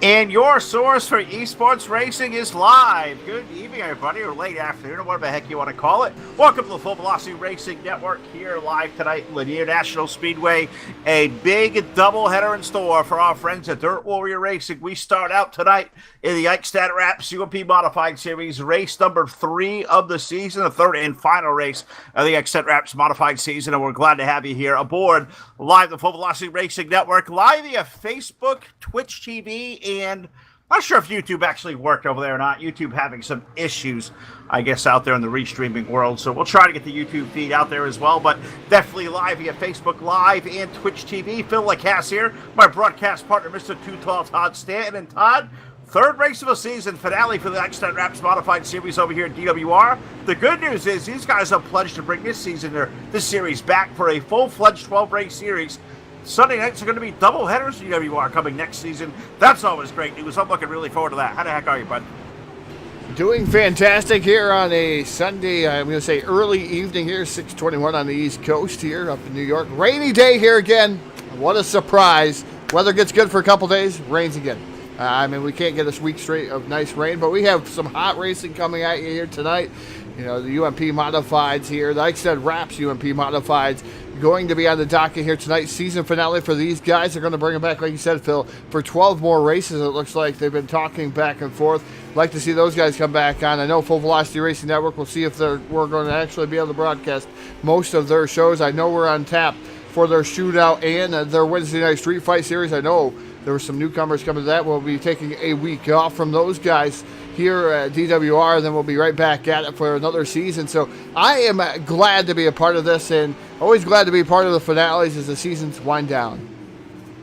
And your source for esports racing is live. Good evening, everybody, or late afternoon, or whatever the heck you want to call it. Welcome to the Full Velocity Racing Network here live tonight, Lanier National Speedway. A big doubleheader in store for our friends at Dirt Warrior Racing. We start out tonight in the Eichstadt Wraps UMP Modified Series, race number 3 of the season, the third and final race of the Eichstadt Wraps Modified season, and we're glad to have you here aboard live the Full Velocity Racing Network, live via Facebook, Twitch TV, and I'm not sure if YouTube actually worked over there or not. YouTube having some issues, I guess, out there in the restreaming world. So we'll try to get the YouTube feed out there as well, but definitely live via Facebook Live and Twitch TV. Phil Lacasse here, my broadcast partner, Mr. 212 Todd Stanton. And Todd, third race of the season, finale for the Eichstadt Wraps Modified Series over here at DWR. The good news is these guys have pledged to bring this series back for a full-fledged 12-race series. Sunday nights are going to be double headers for DWR coming next season. That's always great news. I'm looking really forward to that. How the heck are you, bud? Doing fantastic here on a Sunday, I'm going to say early evening here, 6:21 on the East Coast here up in New York. Rainy day here again. What a surprise. Weather gets good for a couple days, rains again. We can't get a week straight of nice rain, but we have some hot racing coming at you here tonight. You know, the UMP Modifieds here, the Eichstadt Wraps UMP Modifieds going to be on the docket here tonight. Season finale for these guys. They're going to bring them back, like you said, Phil, for 12 more races. It looks like they've been talking back and forth. Like to see those guys come back on. I know Full Velocity Racing Network will see if we're going to actually be able to broadcast most of their shows. I know we're on tap for their shootout and their Wednesday night street fight series. I know there were some newcomers coming to that. We'll be taking a week off from those guys here at DWR, and then we'll be right back at it for another season. So I am glad to be a part of this, and always glad to be a part of the finales as the seasons wind down.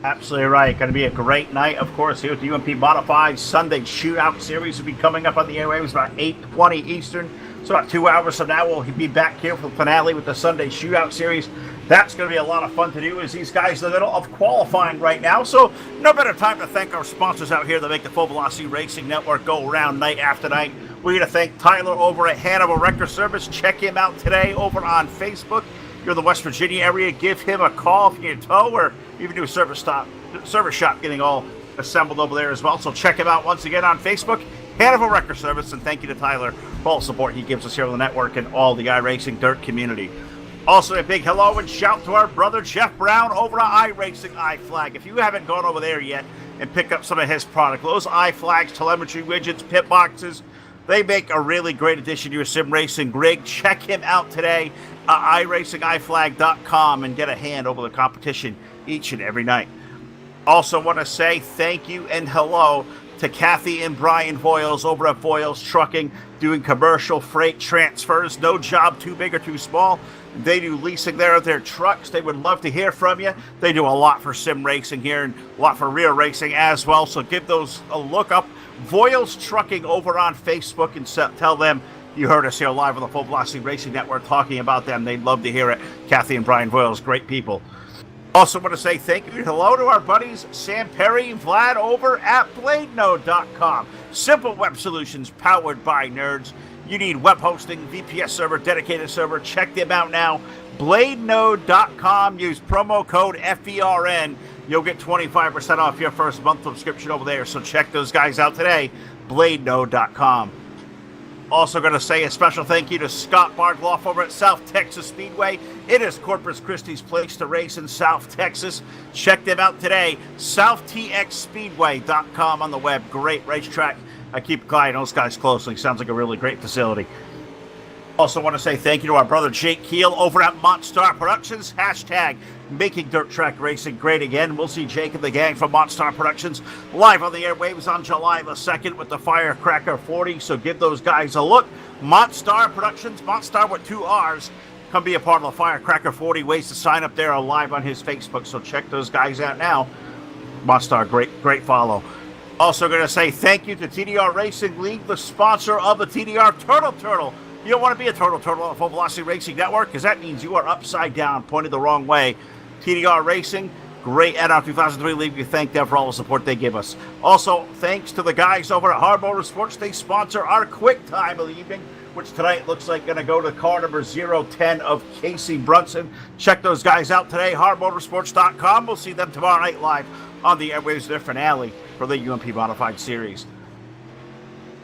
Absolutely right. Going to be a great night, of course, here at the UMP Modified Sunday Shootout Series will be coming up on the airwaves about 8:20 Eastern. So about 2 hours from now, we'll be back here for the finale with the Sunday Shootout Series. That's going to be a lot of fun to do as these guys are in the middle of qualifying right now. So no better time to thank our sponsors out here that make the Full Velocity Racing Network go around night after night. We're going to thank Tyler over at Hannibal Record Service. Check him out today over on Facebook. If you're in the West Virginia area, give him a call if you need a tow, or even do a service shop getting all assembled over there as well. So check him out once again on Facebook, Hannibal Record Service, and thank you to Tyler for all the support he gives us here on the network and all the iRacing Dirt community. Also, a big hello and shout to our brother Jeff Brown over at iRacing iFlag. If you haven't gone over there yet and picked up some of his product, those iFlags, telemetry widgets, pit boxes, they make a really great addition to your sim racing rig. Check him out today at iRacingIFlag.com and get a hand over the competition each and every night. Also want to say thank you and hello to Kathy and Brian Voiles over at Voiles Trucking, doing commercial freight transfers. No job too big or too small. They do leasing there of their trucks. They would love to hear from you. They do a lot for sim racing here and a lot for real racing as well. So give those a look up. Voiles Trucking over on Facebook and tell them you heard us here live on the Full Velocity Racing Network talking about them. They'd love to hear it. Kathy and Brian Voiles, great people. Also want to say thank you and hello to our buddies Sam Perry and Vlad over at BladeNode.com. Simple web solutions powered by nerds. You need web hosting, VPS server, dedicated server. Check them out now. BladeNode.com. Use promo code FERN. You'll get 25% off your first month subscription over there. So check those guys out today. BladeNode.com. Also going to say a special thank you to Scott Bardloff over at South Texas Speedway. It is Corpus Christi's place to race in South Texas. Check them out today. SouthTXSpeedway.com on the web. Great racetrack. I keep an eye on those guys closely. Sounds like a really great facility. Also want to say thank you to our brother Jake Keel over at Montstar Productions. Hashtag making dirt track racing great again. We'll see Jake and the gang from Montstar Productions live on the airwaves on July the 2nd with the Firecracker 40. So give those guys a look. Montstar Productions, Montstar with 2 R's. Come be a part of the Firecracker 40. Ways to sign up there are live on his Facebook. So check those guys out now. Montstar, great follow. Also going to say thank you to TDR Racing League, the sponsor of the TDR Turtle. You don't want to be a turtle on the Full Velocity Racing Network because that means you are upside down, pointed the wrong way. TDR Racing, great at our 2003 League. We thank them for all the support they give us. Also, thanks to the guys over at Hard Motorsports. They sponsor our quick time of the evening, which tonight looks like going to go to car number 010 of Casey Brunson. Check those guys out today, hardmotorsports.com. We'll see them tomorrow night live on the airwaves, their finale for the UMP Modified Series.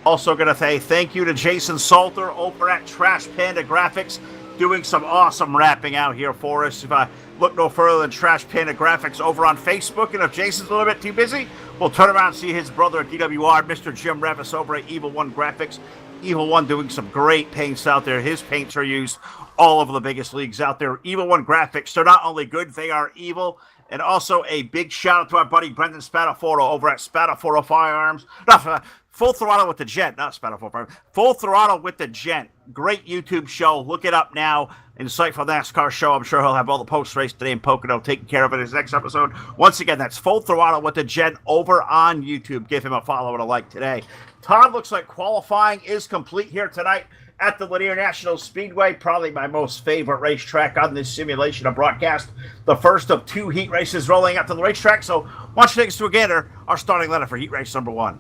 Also going to say thank you to Jason Salter over at Trash Panda Graphics, doing some awesome wrapping out here for us. If I look no further than Trash Panda Graphics over on Facebook, and if Jason's a little bit too busy, we'll turn around and see his brother at DWR, Mr. Jim Revis over at Evil One Graphics. Evil One doing some great paints out there. His paints are used all over the biggest leagues out there. Evil One Graphics, they're not only good, they are evil. And also a big shout out to our buddy Brendan Spataforo over at Spataforo Firearms. No, Full Throttle with the Gent, not Spataforo Firearms. Full Throttle with the Gent. Great YouTube show. Look it up now. Insightful NASCAR show. I'm sure he'll have all the post-race today in Pocono taken care of in his next episode. Once again, that's Full Throttle with the Gent over on YouTube. Give him a follow and a like today. Todd, looks like qualifying is complete here tonight at the Lanier National Speedway, probably my most favorite racetrack on this simulation of broadcast. The first of 2 heat races rolling out to the racetrack. So why don't you take us through again our starting lineup for heat race number 1.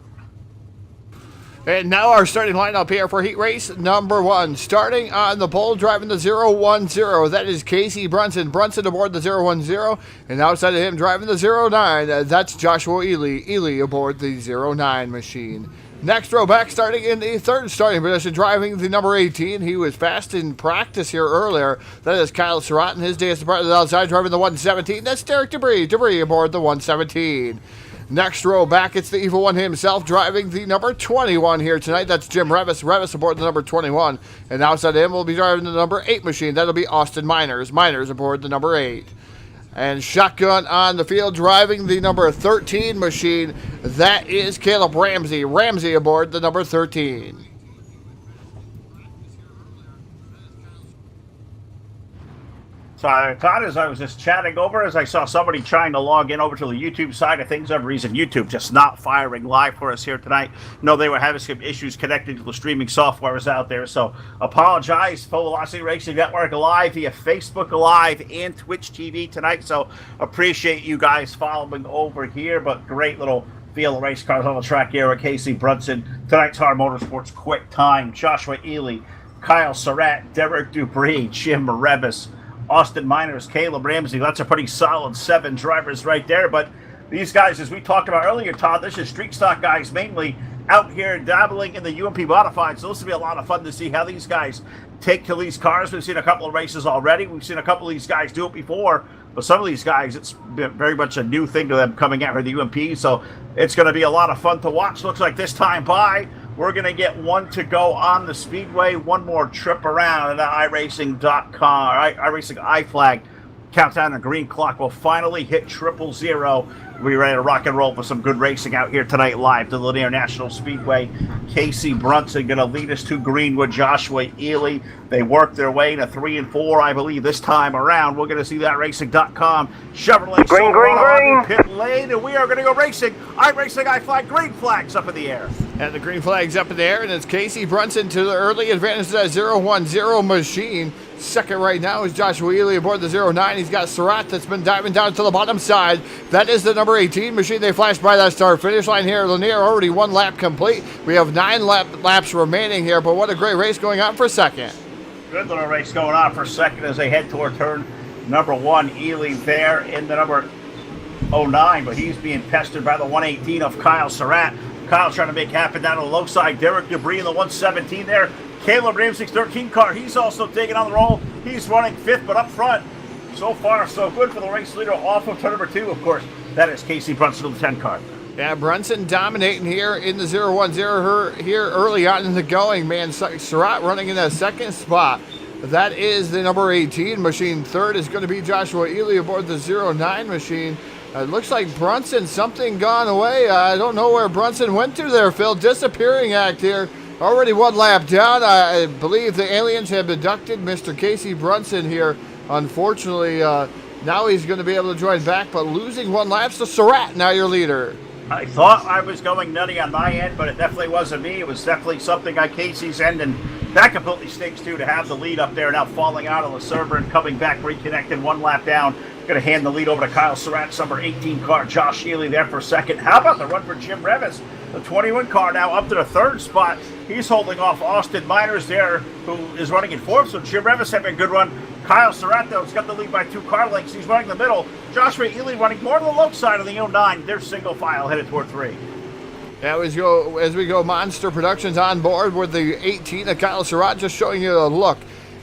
And now our starting lineup here for heat race number 1. Starting on the pole, driving the 010. That is Casey Brunson. Brunson aboard the 010. And outside of him, driving the 09. That's Joshua Ely. Ely aboard the 09 machine. Next row back, starting in the 3rd starting position, driving the number 18. He was fast in practice here earlier. That is Kyle Surratt, and his day's department outside, driving the 117. That's Derek Debris. Debris aboard the 117. Next row back, it's the Evil One himself, driving the number 21 here tonight. That's Jim Revis. Revis aboard the number 21. And outside of him, we'll be driving the number 8 machine. That'll be Austin Miners. Miners aboard the number 8. And shotgun on the field, driving the number 13 machine. That is Caleb Ramsey. Ramsey aboard the number 13. So, Todd, as I was just chatting over, as I saw somebody trying to log in over to the YouTube side of things, for some reason YouTube just not firing live for us here tonight. No, they were having some issues connecting to the streaming softwares out there. So, apologize. Full Velocity Racing Network live via Facebook Live and Twitch TV tonight. So, appreciate you guys following over here. But great little field of race cars on the track here with Casey Brunson. Tonight's Hard Motorsports Quick Time. Joshua Ely, Kyle Surratt, Derek Dubry, Jim Rebus, Austin Miners, Caleb Ramsey. That's a pretty solid 7 drivers right there. But these guys, as we talked about earlier, Todd, this is street stock guys mainly out here dabbling in the UMP modified. So this will be a lot of fun to see how these guys take to these cars. We've seen a couple of races already. We've seen a couple of these guys do it before. But some of these guys, it's been very much a new thing to them coming out here, the UMP. So it's going to be a lot of fun to watch. Looks like this time by, we're going to get 1 to go on the speedway. 1 more trip around at iRacing.com. iRacing iFlag countdown. The green clock will finally hit 000. We'll be ready to rock and roll for some good racing out here tonight live to the Lanier National Speedway. Casey Brunson going to lead us to Greenwood. Joshua Ely, they work their way to 3 and 4, I believe, this time around. We're going to see that racing.com. Chevrolet green pit lane, and we are going to go racing. iRacing iFlag, green flags up in the air. And the green flag's up in the air, and it's Casey Brunson to the early advantage of that 010 machine. Second right now is Joshua Ely aboard the 09. He's got Surratt that's been diving down to the bottom side. That is the number 18 machine. They flashed by that start finish line here. Lanier already 1 lap complete. We have 9 laps remaining here, but what a great race going on for second. Good little race going on for second as they head toward turn number 1. Ely there in the number 09, but he's being pestered by the 118 of Kyle Surratt. Kyle trying to make happen down to the low side. Derek Debris in the 117 there. Caleb Ramsey's 13 car, he's also taking on the roll. He's running 5th, but up front, so far so good for the race leader off of turn number 2, of course. That is Casey Brunson of the 10 car. Yeah, Brunson dominating here in the 010 here early on in the going, man. Surratt running in that 2nd spot. That is the number 18 machine. 3rd is going to be Joshua Ely aboard the 09 machine. It looks like Brunson, something gone away. I don't know where Brunson went to there, Phil. Disappearing act here. Already 1 lap down. I believe the aliens have abducted Mr. Casey Brunson here. Unfortunately, now he's going to be able to join back, but losing 1 lap. So Surratt, now your leader. I thought I was going nutty on my end, but it definitely wasn't me. It was definitely something on Casey's end, and that completely stinks, too, to have the lead up there now falling out on the server and coming back reconnected 1 lap down. Going to hand the lead over to Kyle Surratt's number 18 car. Josh Ely there for second. How about the run for Jim Revis? The 21 car now up to the 3rd spot. He's holding off Austin Miners there, who is running in 4th. So Jim Revis having a good run. Kyle Surratt, though, has got the lead by 2 car lengths. He's running the middle. Joshua Ely running more to the low side of the 09. They're single file headed toward 3. As we go, Monster Productions on board with the 18 of Kyle Surratt, just showing you a look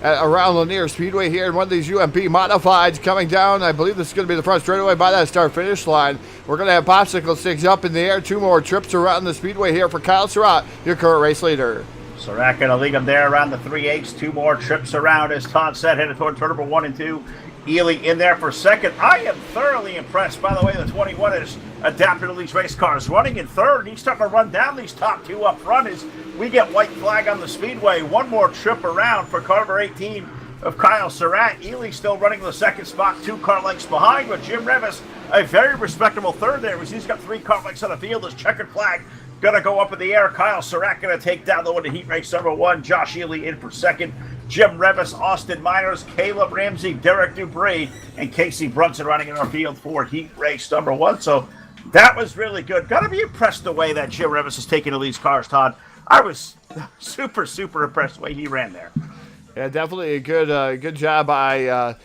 around Lanier Speedway here in one of these UMP modifieds coming down. I believe this is going to be the front straightaway by that start-finish line. We're going to have popsicle sticks up in the air. 2 more trips around the speedway here for Kyle Surratt, your current race leader. Surratt going to lead him there around the 3/8. 2 more trips around, as Todd said, headed toward turn number 1 and 2. Ely in there for second. I am thoroughly impressed, by the way, the 21 is adapted to these race cars. Running in third, and he's starting to run down these top two up front as we get white flag on the speedway. One more trip around for car number 18 of Kyle Surratt. Ely still running the second spot, 2 car lengths behind, but Jim Revis, a very respectable third there, as he's got 3 car lengths on the field. His checkered flag going to go up in the air. Kyle Surratt going to take down the one to heat race number 1. Josh Ely in for second. Jim Revis, Austin Miners, Caleb Ramsey, Derek Dupree, and Casey Brunson running in our field for heat race number 1. So that was really good. Got to be impressed the way that Jim Revis is taking to these cars, Todd. I was super, super impressed the way he ran there. Yeah, definitely a good job by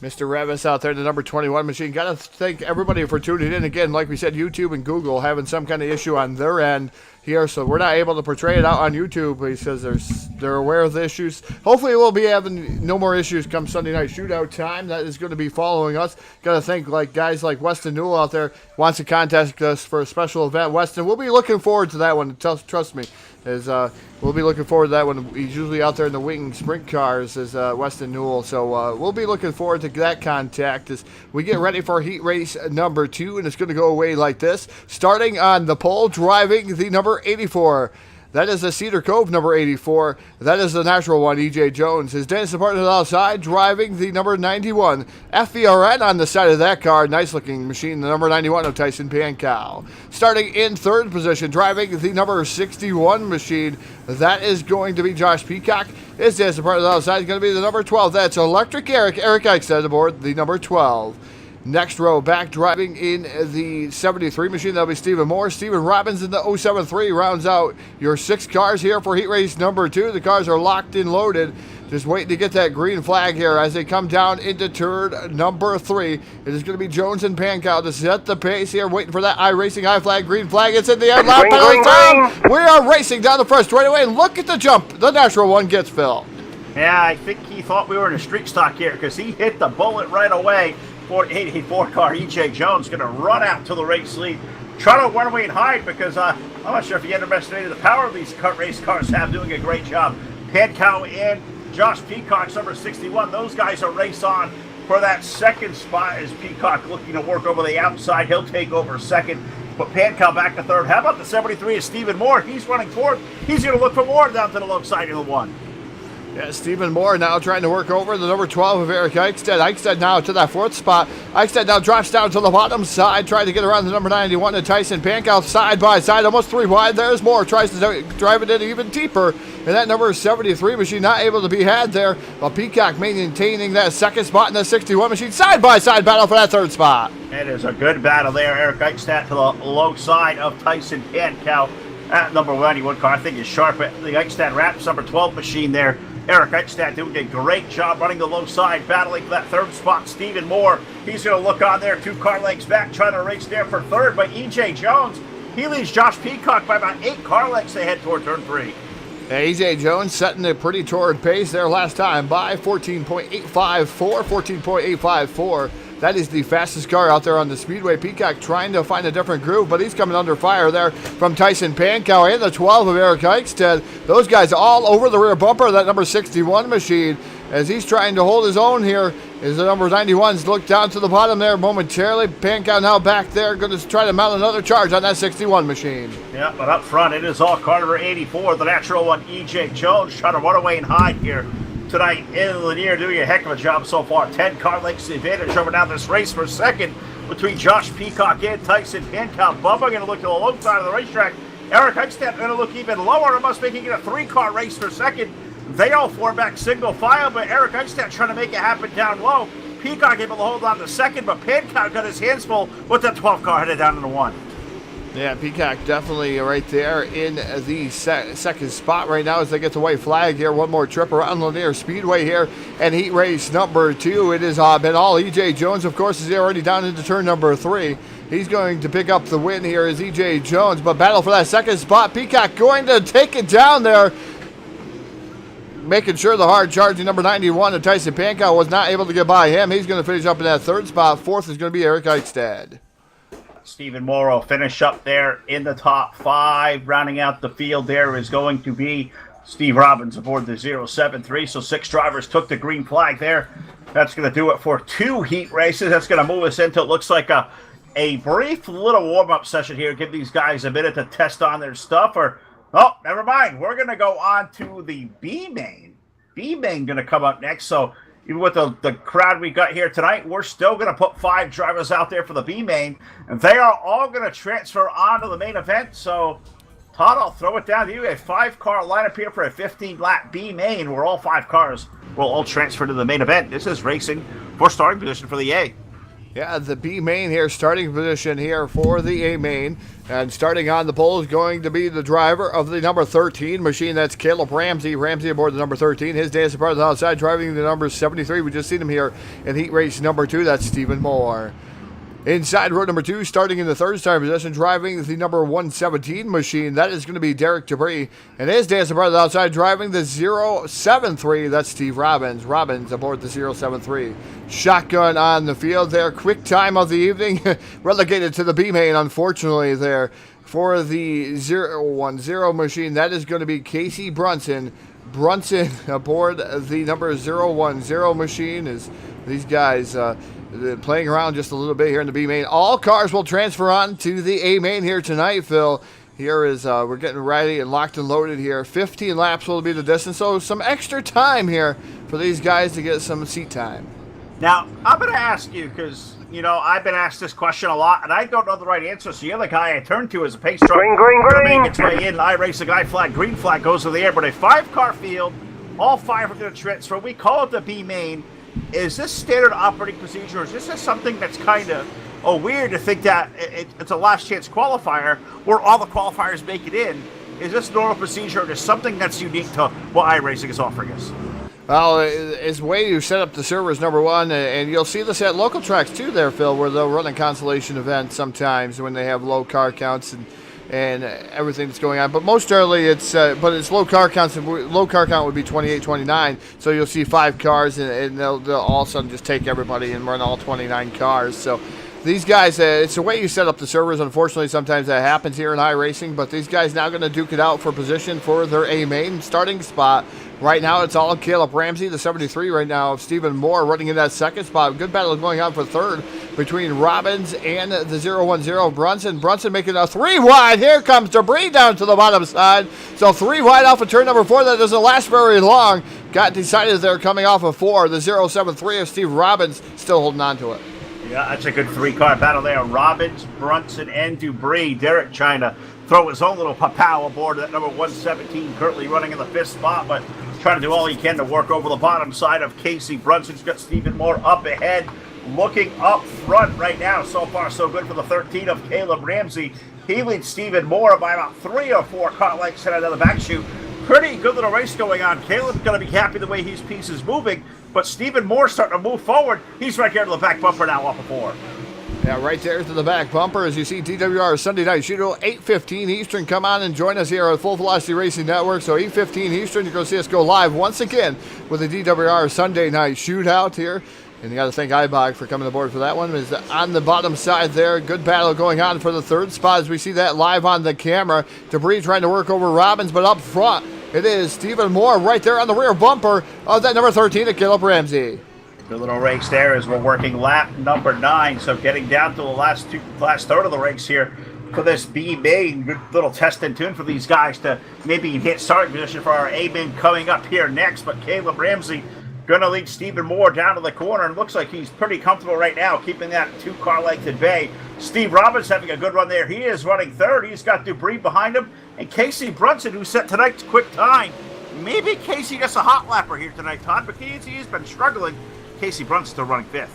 Mr. Revis out there in the number 21 machine. Got to thank everybody for tuning in. Again, like we said, YouTube and Google having some kind of issue on their end here, so we're not able to portray it out on YouTube. He says they're aware of the issues. Hopefully we'll be having no more issues come Sunday night shootout time. That is going to be following us. Got to thank guys like Weston Newell out there wants to contact us for a special event. Weston, we'll be looking forward to that one. Trust me. We'll be looking forward to that one. He's usually out there in the wing sprint cars as Weston Newell. So we'll be looking forward to that contact as we get ready for heat race number 2. And it's going to go away like this. Starting on the pole, driving the number 84. That is the Cedar Cove number 84. That is the natural one, E.J. Jones. His Dennis partner outside, driving the number 91. FVRN on the side of that car. Nice-looking machine, the number 91 of Tyson Pankow. Starting in third position, driving the number 61 machine. That is going to be Josh Peacock. His Dennis partner outside is going to be the number 12. That's Electric Eric Eichstadt aboard the number 12. Next row back, driving in the 73 machine, that'll be Stephen Moore. Stephen Robbins in the 073 rounds out your 6 cars here for heat race number 2. The cars are locked and loaded. Just waiting to get that green flag here as they come down into turn number 3. It is going to be Jones and Pankow to set the pace here, waiting for that iRacing high flag, green flag. It's in the air. Lap penalty time. We are racing down the front straightaway. Look at the jump. The natural one gets Phil. Yeah, I think he thought we were in a street stock here because he hit the bullet right away. 884 car E.J. Jones going to run out to the race lead. Try to run away and hide because I'm not sure if you underestimated the power of these race cars have doing a great job. Pankow in, Josh Peacock's number 61. Those guys are race on for that second spot as Peacock looking to work over the outside. He'll take over second. But Pankow back to third. How about the 73 is Stephen Moore? He's running forward. He's going to look for more down to the low side of the 1. Yeah, Stephen Moore now trying to work over the number 12 of Eric Eichstadt. Eichstadt now to that 4th spot. Eichstadt now drops down to the bottom side, trying to get around the number 91 to Tyson Pankow side by side, almost 3 wide. There's Moore, tries to drive it in even deeper. And that number 73 machine not able to be had there. But Peacock maintaining that second spot in the 61 machine. Side by side battle for that 3rd spot. It is a good battle there. Eric Eichstadt to the low side of Tyson Pankow. That number 91 car I think is sharp. The Eichstadt Raps number 12 machine there. Eric Eichstadt doing a great job running the low side, battling for that 3rd spot. Stephen Moore, he's going to look on there, 2 car lengths back, trying to race there for 3rd. But E.J. Jones, he leads Josh Peacock by about 8 car lengths ahead toward turn 3. Yeah, E.J. Jones setting a pretty torrid pace there last time by 14.854. That is the fastest car out there on the speedway. Peacock trying to find a different groove, but he's coming under fire there from Tyson Pankow and the 12 of Eric Eichstadt. Those guys all over the rear bumper of that number 61 machine as he's trying to hold his own here. As the number 91s look down to the bottom there momentarily. Pankow now back there, going to try to mount another charge on that 61 machine. Yeah, but up front it is all car number 84, the natural one, E.J. Jones, trying to run away and hide here tonight in Lanier, doing a heck of a job so far. 10 car lengths advantage over now this race for second between Josh Peacock and Tyson Pankow. Bubba going to look to the low side of the racetrack. Eric Eichstadt going to look even lower. It must making it a 3-car race for second. They all form back single file, but Eric Eichstadt trying to make it happen down low. Peacock able to hold on to second, but Pankow got his hands full with the 12 car headed down into 1. Yeah, Peacock definitely right there in the second spot right now as they get the white flag here. One more trip around Lanier Speedway here and heat race number 2. It has been all E.J. Jones, of course, is already down into turn number 3. He's going to pick up the win here as E.J. Jones, but battle for that second spot. Peacock going to take it down there, making sure the hard charging number 91 of Tyson Pankow was not able to get by him. He's going to finish up in that 3rd spot. 4th is going to be Eric Eichstadt. Stephen Morrow finish up there in the top 5. Rounding out the field there is going to be Steve Robbins aboard the 073. So 6 drivers took the green flag there. That's going to do it for 2 heat races. That's going to move us into, it looks like a brief little warm-up session here. Give these guys a minute to test on their stuff. Oh, never mind. We're going to go on to the B main. B main going to come up next. So even with the crowd we got here tonight, we're still going to put 5 drivers out there for the B main. And they are all going to transfer on to the main event. So Todd, I'll throw it down to you. A 5-car lineup here for a 15-lap B main, where all 5 cars will all transfer to the main event. This is racing for starting position for the A. Yeah, the B main here, starting position here for the A main. And starting on the pole is going to be the driver of the number 13 machine. That's Caleb Ramsey. Ramsey aboard the number 13. His day is a part of the outside, driving the number 73. We just seen him here in heat race number 2. That's Stephen Moore. Inside row number 2, starting in the third starting position, driving the number 117 machine. That is going to be Derek Debris. And his day is a part of the outside, driving the 073. That's Steve Robbins. Robbins aboard the 073. Shotgun on the field there. Quick time of the evening. Relegated to the B main, unfortunately, there. For the 010 machine, that is going to be Casey Brunson. Brunson aboard the number 010 machine. Is these guys playing around just a little bit here in the B main. All cars will transfer on to the A main here tonight, Phil. Here is, we're getting ready and locked and loaded here. 15 laps will be the distance, so some extra time here for these guys to get some seat time. Now, I'm going to ask you, because, you know, I've been asked this question a lot, and I don't know the right answer, so you're the guy I turn to as a pace driver. Green. Make its way in. I race the guy flag. Green flag goes to the air, but a 5-car field, all 5 are going to transfer. We call it the B main. Is this standard operating procedure, or is this something that's kind of weird to think that it's a last chance qualifier where all the qualifiers make it in? Is this normal procedure, or is something that's unique to what iRacing is offering us? Well, it's the way you set up the servers, number one, and you'll see this at local tracks too there, Phil, where they'll run a consolation event sometimes when they have low car counts and everything that's going on. But most early, it's low car counts. Low car count would be 28, 29. So you'll see 5 cars, and they'll all of a sudden just take everybody and run all 29 cars. So these guys, it's the way you set up the servers. Unfortunately, sometimes that happens here in iRacing. But these guys now going to duke it out for position for their A main starting spot. Right now, it's all Caleb Ramsey, the 73 right now, of Stephen Moore running in that second spot. Good battle going on for third between Robbins and the 010 Brunson. Brunson making a 3 wide. Here comes Debris down to the bottom side. So 3 wide off of turn number 4. That doesn't last very long. Got decided there coming off of 4. The 073 of Steve Robbins still holding on to it. Yeah, that's a good 3-car battle there. Robbins, Brunson, and Debris. Derek trying to throw his own little pow aboard that number 117, currently running in the 5th spot, but trying to do all he can to work over the bottom side of Casey Brunson's got Stephen Moore up ahead, looking up front right now. So far, so good for the 13 of Caleb Ramsey. He leads Stephen Moore by about 3 or 4 car lengths headed out of the back chute. Pretty good little race going on. Caleb's going to be happy the way his piece is moving, but Stephen Moore starting to move forward. He's right here to the back bumper now off of 4. Yeah, right there to the back bumper as you see DWR Sunday Night Shootout, 8:15 Eastern. Come on and join us here at Full Velocity Racing Network. So 8:15 Eastern, you're going to see us go live once again with the DWR Sunday Night Shootout here. And you got to thank iBog for coming aboard for that one. Is on the bottom side there. Good battle going on for the 3rd spot as we see that live on the camera. Debris trying to work over Robbins, but up front it is Stephen Moore right there on the rear bumper of that number 13 of Caleb Ramsey. Good little race there as we're working lap number 9. So getting down to the last third of the race here for this B main. Good little test and tune for these guys to maybe hit starting position for our A main coming up here next. But Caleb Ramsey going to lead Stephen Moore down to the corner, and looks like he's pretty comfortable right now, keeping that 2-car length at bay. Steve Robbins having a good run there. He is running 3rd. He's got Debris behind him. And Casey Brunson, who set tonight's quick time. Maybe Casey gets a hot lapper here tonight, Todd, but he's been struggling. Casey Brunson still running 5th.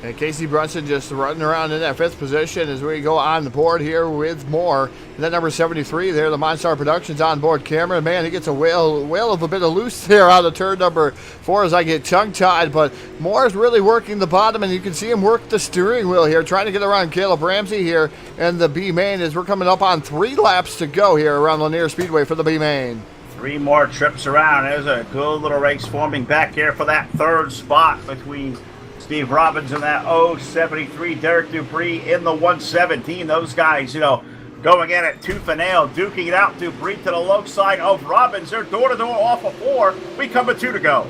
And Casey Brunson just running around in that 5th position as we go on the board here with Moore. And then number 73 there, the Monstar Productions on board camera. Man, he gets a whale of a bit of loose there out of turn number 4 as I get tongue-tied. But Moore's really working the bottom, and you can see him work the steering wheel here, trying to get around Caleb Ramsey here. And the B main as we're coming up on 3 laps to go here around Lanier Speedway for the B main. 3 more trips around. There's a good little race forming back here for that 3rd spot between Steve Robbins and that 073 Derek Debris in the 117. Those guys, going in at tooth and nail, duking it out. Debris to the low side of Robbins. They're door-to-door off of 4. We come with 2 to go.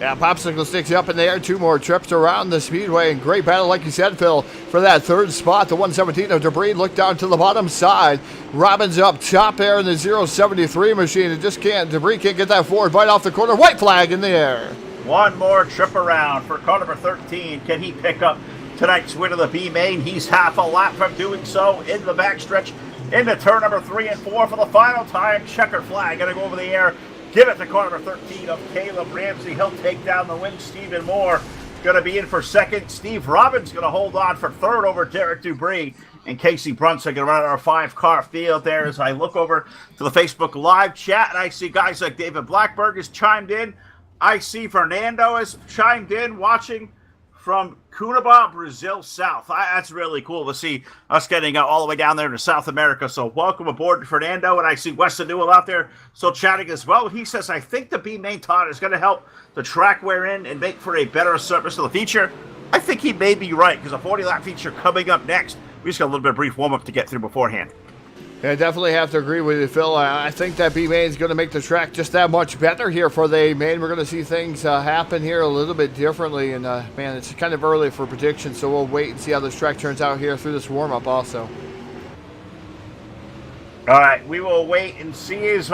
Yeah, Popsicle sticks up in the air. 2 more trips around the speedway. And great battle, like you said, Phil, for that 3rd spot. The 117 of Debris looked down to the bottom side. Robbins up top there in the 073 machine. It just can't, Debris can't get that forward bite off the corner. White flag in the air. 1 more trip around for car number 13. Can he pick up tonight's win of the B main? He's half a lap from doing so in the backstretch into turn number 3 and 4 for the final time. Checker flag going to go over the air. Give it to car number 13 of Caleb Ramsey. He'll take down the win. Stephen Moore going to be in for second. Steve Robbins going to hold on for third over Derek Dubry. And Casey Brunson going to run our 5-car field there. As I look over to the Facebook Live chat, and I see guys like David Blackberg has chimed in. I see Fernando has chimed in watching from Cunaba, Brazil South. That's really cool to see us getting all the way down there to South America. So welcome aboard, Fernando. And I see Weston Newell out there still chatting as well. He says, I think the B main Todd is going to help the track wear in and make for a better service of the feature. I think he may be right, because a 40-lap feature coming up next. We just got a little bit of brief warm-up to get through beforehand. Yeah, I definitely have to agree with you, Phil. I think that B-Main is going to make the track just that much better here for the A-Main. We're going to see things happen here a little bit differently. And, man, it's kind of early for predictions, so we'll wait and see how this track turns out here through this warm-up also. All right, we will wait and see as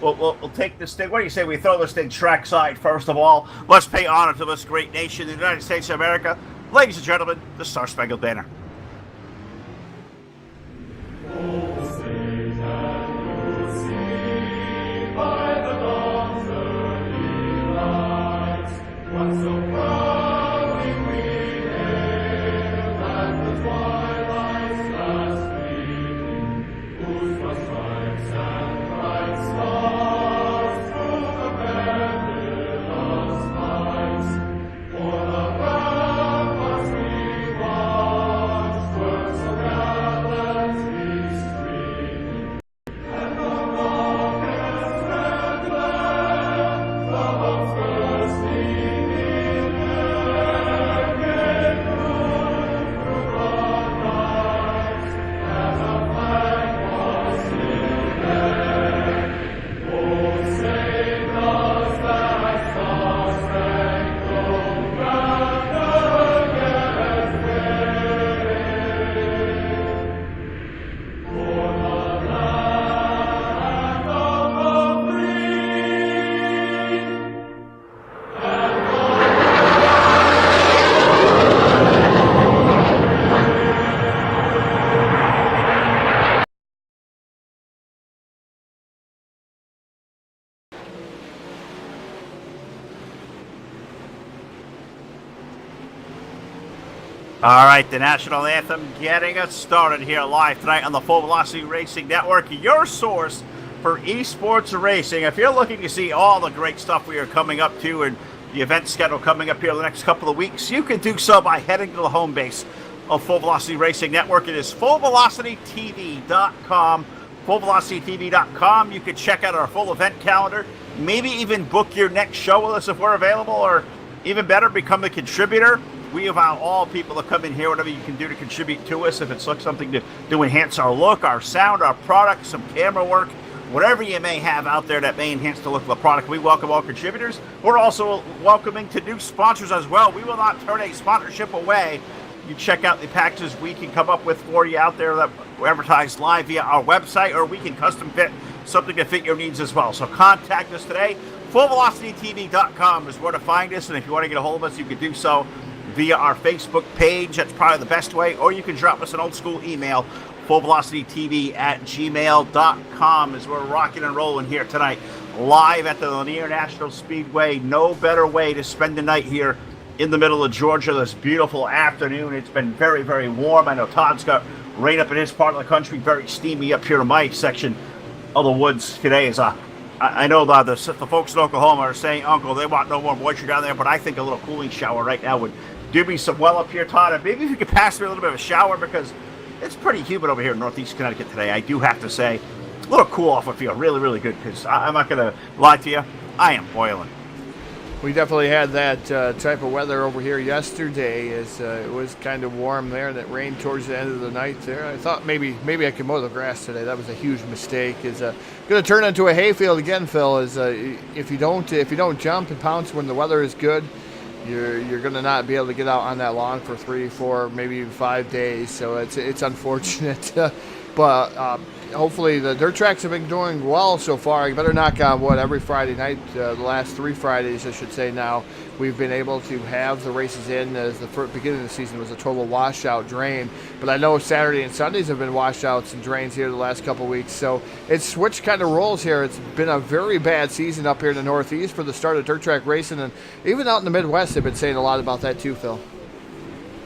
we'll take this thing. What do you say we throw this thing trackside first of all? Let's pay honor to this great nation, the United States of America. Ladies and gentlemen, the Star-Spangled Banner. All right, the national anthem getting us started here live tonight on the Full Velocity Racing Network, your source for esports racing. If you're looking to see all the great stuff we are coming up to and the event schedule coming up here the next couple of weeks, you can do so by heading to the home base of Full Velocity Racing Network. It is fullvelocitytv.com. fullvelocitytv.com. You can check out our full event calendar, maybe even book your next show with us if we're available, or even better, become a contributor. We allow all people to come in here, whatever you can do to contribute to us. If it's something to enhance our look, our sound, our product, some camera work, whatever you may have out there that may enhance the look of the product, we welcome all contributors. We're also welcoming to new sponsors as well. We will not turn a sponsorship away. You check out the packages we can come up with for you out there that we advertise live via our website, or we can custom fit something to fit your needs as well. So contact us today. FullVelocityTV.com is where to find us, and if you want to get a hold of us, you can do so via our Facebook page. That's probably the best way, or you can drop us an old school email, fullvelocitytv@gmail.com, as we're rocking and rolling here tonight, live at the Lanier National Speedway. No better way to spend the night here in the middle of Georgia this beautiful afternoon. It's been very, very warm. I know Todd's got rain up in his part of the country, very steamy up here in my section of the woods today. I know the folks in Oklahoma are saying, Uncle, they want no more moisture down there, but I think a little cooling shower right now would do me some well up here, Todd. And maybe if you could pass me a little bit of a shower, because it's pretty humid over here in Northeast Connecticut today. I do have to say, a little cool off would feel really, really good, because I'm not going to lie to you, I am boiling. We definitely had that type of weather over here yesterday. As it was kind of warm there, and it rained towards the end of the night there. I thought maybe I could mow the grass today. That was a huge mistake. It's going to turn into a hayfield again, Phil. If you don't jump and pounce when the weather is good, you're going to not be able to get out on that lawn for 3, 4, maybe even 5 days. So it's unfortunate, but. Hopefully the dirt tracks have been doing well so far. You better knock on wood. Every Friday night, the last 3 Fridays, I should say now, we've been able to have the races in, as the beginning of the season was a total washout drain. But I know Saturday and Sundays have been washouts and drains here the last couple weeks. So it's switched kind of roles here. It's been a very bad season up here in the Northeast for the start of dirt track racing. And even out in the Midwest, they've been saying a lot about that too, Phil.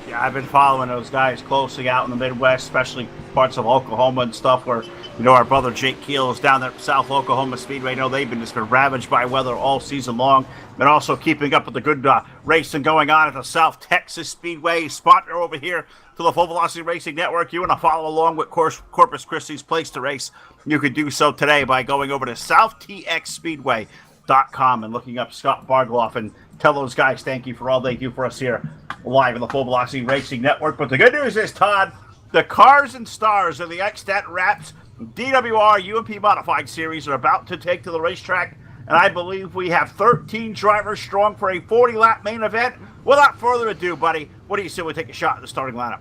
Yeah, I've been following those guys closely out in the Midwest, especially parts of Oklahoma and stuff where, our brother Jake Keel is down there at South Oklahoma Speedway. They've been ravaged by weather all season long. But also keeping up with the good racing going on at the South Texas Speedway, partner over here to the Full Velocity Racing Network. You want to follow along with Corpus Christi's place to race, you could do so today by going over to SouthTXSpeedway.com and looking up Scott Bargloff and tell those guys thank you for all they do for us here live in the Full Velocity Racing Network. But the good news is, Todd, the cars and stars of the Eichstadt Wraps DWR UMP Modified Series are about to take to the racetrack, and I believe we have 13 drivers strong for a 40-lap main event. Without further ado, buddy, what do you say we take a shot at the starting lineup?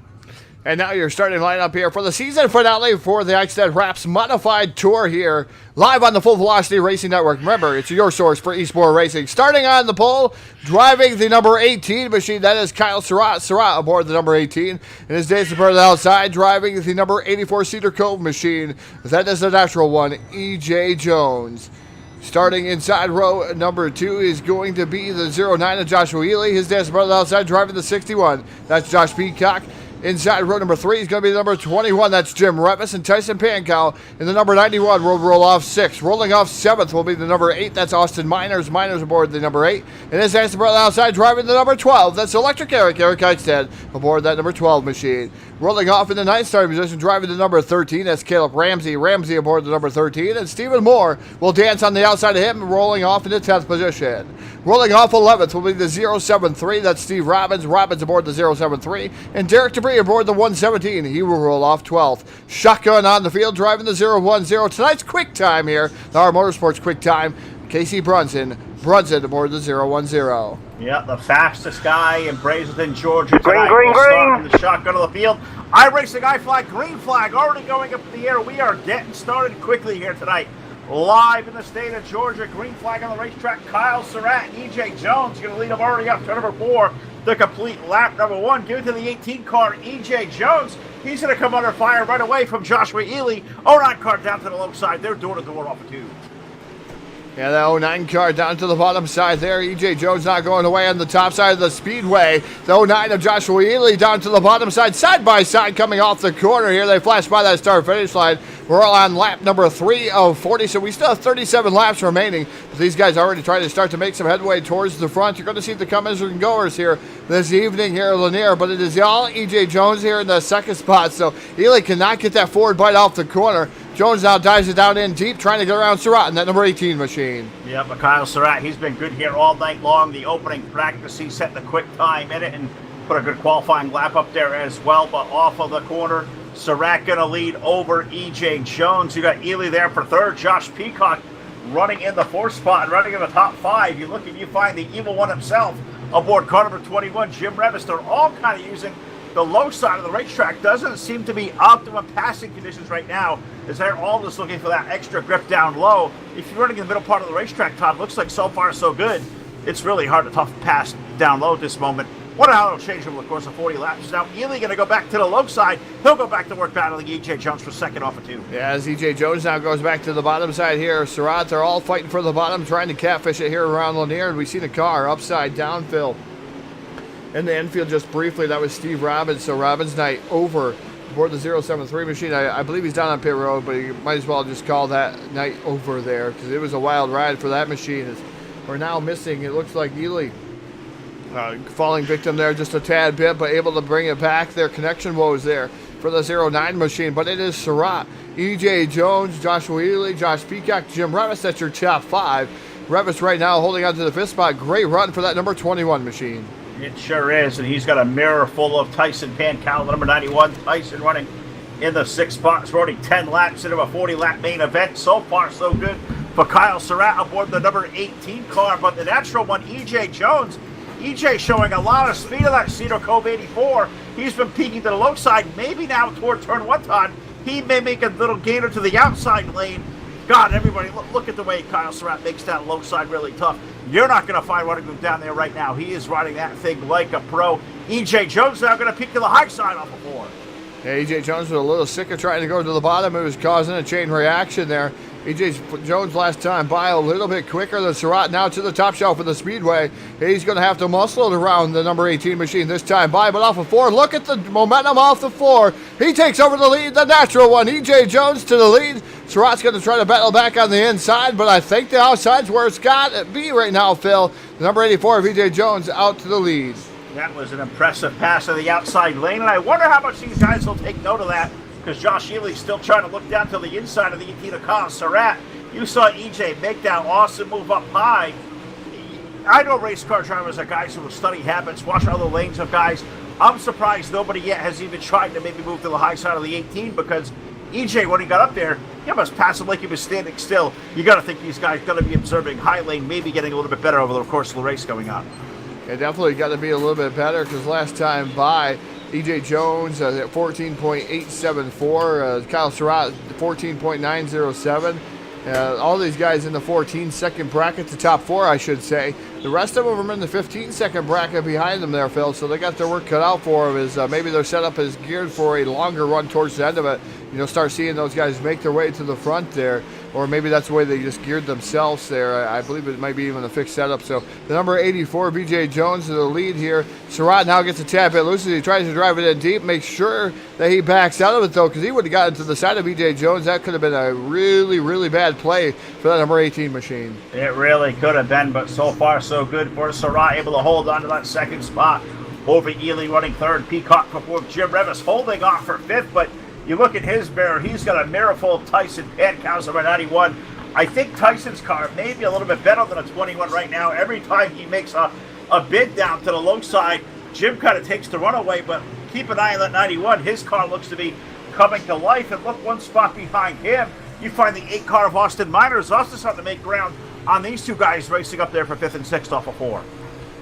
And now your starting lineup here for the season finale for the Eichstadt Wraps Modified Tour here, live on the Full Velocity Racing Network. Remember, it's your source for eSport racing. Starting on the pole, driving the number 18 machine, that is Kyle Surratt. Surratt aboard the number 18. And his days to the outside, driving the number 84 Cedar Cove machine, that is the natural one, E.J. Jones. Starting inside row number 2 is going to be the 09 of Joshua Ely. His dad's brother outside driving the 61. That's Josh Peacock. Inside row number 3 is going to be the number 21. That's Jim Revis and Tyson Pankow. And the number 91 will roll off 6. Rolling off 7th will be the number 8. That's Austin Miners. Miners aboard the number 8. And his dad's brother outside driving the number 12. That's Electric Eric Eichstadt aboard that number 12 machine. Rolling off in the 9th starting position, driving the number 13. That's Caleb Ramsey. Ramsey aboard the number 13. And Stephen Moore will dance on the outside of him, rolling off in the 10th position. Rolling off 11th will be the 073. That's Steve Robbins. Robbins aboard the 073. And Derek Debris aboard the 117. He will roll off 12th. Shotgun on the field, driving the 010. Tonight's quick time here, our Motorsports quick time, Casey Brunson. Brunson aboard the 010. Yeah, the fastest guy in Brazelton, Georgia tonight. Green. The shotgun of the field. iRacing I-Flag, green flag already going up in the air. We are getting started quickly here tonight. Live in the state of Georgia, green flag on the racetrack. Kyle Surratt, E.J. Jones going to lead them already up to number 4. The complete lap number 1. Give it to the 18 car, E.J. Jones. He's going to come under fire right away from Joshua Ely. 09 car down to the low side. They're door-to-door off of 2. Yeah, the 09 car down to the bottom side there. E.J. Jones not going away on the top side of the speedway. The 09 of Joshua Ely down to the bottom side by side coming off the corner here. They flash by that start-finish line. We're all on lap number 3 of 40, so we still have 37 laps remaining. But these guys are already trying to start to make some headway towards the front. You're going to see the comers and goers here this evening here at Lanier, but it is all E.J. Jones here in the second spot, so Ely cannot get that forward bite off the corner. Jones now dives it down in deep, trying to get around Surratt in that number 18 machine. Yeah, but Kyle Surratt, he's been good here all night long. The opening practice, he set the quick time in it and put a good qualifying lap up there as well. But off of the corner, Surratt going to lead over E.J. Jones. You got Ely there for 3rd. Josh Peacock running in the 4th spot, running in the top 5. You look and you find the evil one himself aboard car number 21, Jim Revis. They're all kind of using the low side of the racetrack. Doesn't seem to be optimum passing conditions right now, as they're all just looking for that extra grip down low. If you're running in the middle part of the racetrack, Todd, looks like so far so good. It's really hard to tough pass down low at this moment. Wonder how it'll change over the course of 40 laps. Now, Ely going to go back to the low side. He'll go back to work battling E.J. Jones for 2nd off of 2. Yeah, as E.J. Jones now goes back to the bottom side here. Surratt, they're all fighting for the bottom, trying to catfish it here around Lanier. And we see the car upside down, Phil. In the infield just briefly, that was Steve Robbins. So Robbins night over aboard the 073 machine. I believe he's down on pit road, but you might as well just call that night over there, because it was a wild ride for that machine. We're now missing, it looks like Ely. Falling victim there just a tad bit, but able to bring it back. Their connection woes there for the 09 machine, but it is Surratt, E.J. Jones, Joshua Ely, Josh Peacock, Jim Revis. That's your top 5. Revis right now holding on to the 5th spot. Great run for that number 21 machine. It sure is, and he's got a mirror full of Tyson Pancal, number 91. Tyson running in the 6th spot. He's running 10 laps into a 40-lap main event. So far, so good for Kyle Surratt aboard the number 18 car. But the natural one, E.J. Jones, EJ showing a lot of speed on that Cedar Cove 84. He's been peaking to the low side, maybe now toward turn 1, Todd. He may make a little gainer to the outside lane. God, everybody, look at the way Kyle Surratt makes that low side really tough. You're not going to find one of them down there right now. He is riding that thing like a pro. E.J. Jones now going to peak to the high side off the floor. Yeah, E.J. Jones was a little sick of trying to go to the bottom. It was causing a chain reaction there. E.J. Jones last time by a little bit quicker than Surratt. Now to the top shelf of the Speedway. He's going to have to muscle it around the number 18 machine this time by, but off of 4. Look at the momentum off the floor. He takes over the lead, the natural one. E.J. Jones to the lead. Surratt's going to try to battle back on the inside, but I think the outside's where it's got to be right now, Phil. The number 84 of E.J. Jones out to the lead. That was an impressive pass to the outside lane, and I wonder how much these guys will take note of that, because Josh Ely's still trying to look down to the inside of the ET to Kyle Surratt. You saw EJ make that awesome move up high. I know race car drivers are guys who will study habits, watch other lanes of guys. I'm surprised nobody yet has even tried to maybe move to the high side of the 18, because EJ, when he got up there, he almost passed him like he was standing still. You got to think these guys got to be observing high lane, maybe getting a little bit better over the course of the race going on. Yeah, definitely got to be a little bit better, because last time by, E.J. Jones at 14.874, Kyle Surratt 14.907. All these guys in the 14-second bracket, the top 4, I should say. The rest of them are in the 15-second bracket behind them there, Phil, so they got their work cut out for them. Is maybe their setup is geared for a longer run towards the end of it. Start seeing those guys make their way to the front there, or maybe that's the way they just geared themselves there. I believe it might be even a fixed setup. So the number 84, B.J. Jones, to the lead here. Surratt now gets a tad bit loose as he tries to drive it in deep. Makes sure that he backs out of it, though, because he would have gotten to the side of B.J. Jones. That could have been a really, really bad play for that number 18 machine. It really could have been, but so far so good for Surratt, able to hold on to that second spot over Ely running third. Peacock for fourth. Jim Revis holding off for fifth, but you look at his mirror, he's got a mirror full of Tyson Pancals number 91. I think Tyson's car may be a little bit better than a 21 right now. Every time he makes a bid down to the low side, Jim kind of takes the runaway, but keep an eye on that 91. His car looks to be coming to life, and look one spot behind him. You find the 8 car of Austin Miners. Austin starting to make ground on these two guys racing up there for 5th and 6th off of 4.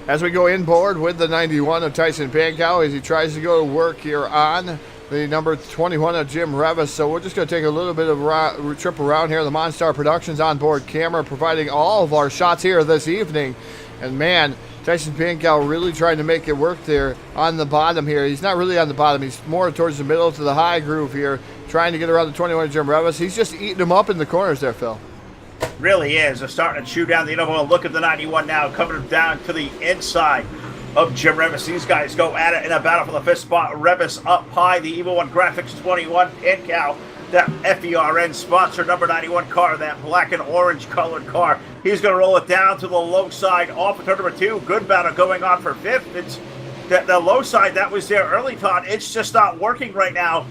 As we go inboard with the 91 of Tyson Pancal as he tries to go to work here on the number 21 of Jim Revis. So we're just going to take a little bit of a trip around here. The Monstar Productions onboard camera providing all of our shots here this evening. And man, Tyson Pancal really trying to make it work there on the bottom here. He's not really on the bottom. He's more towards the middle to the high groove here, trying to get around the 21 of Jim Revis. He's just eating them up in the corners there, Phil. Really is. They're starting to chew down the interval. Look at the 91 now, coming down to the inside of Jim Revis. These guys go at it in a battle for the 5th spot. Revis up high, the Evil One Graphics 21, Pancal, that FERN sponsor number 91 car, that black and orange colored car. He's going to roll it down to the low side off of turn number 2. Good battle going on for 5th. It's the low side that was there early, Todd. It's just not working right now.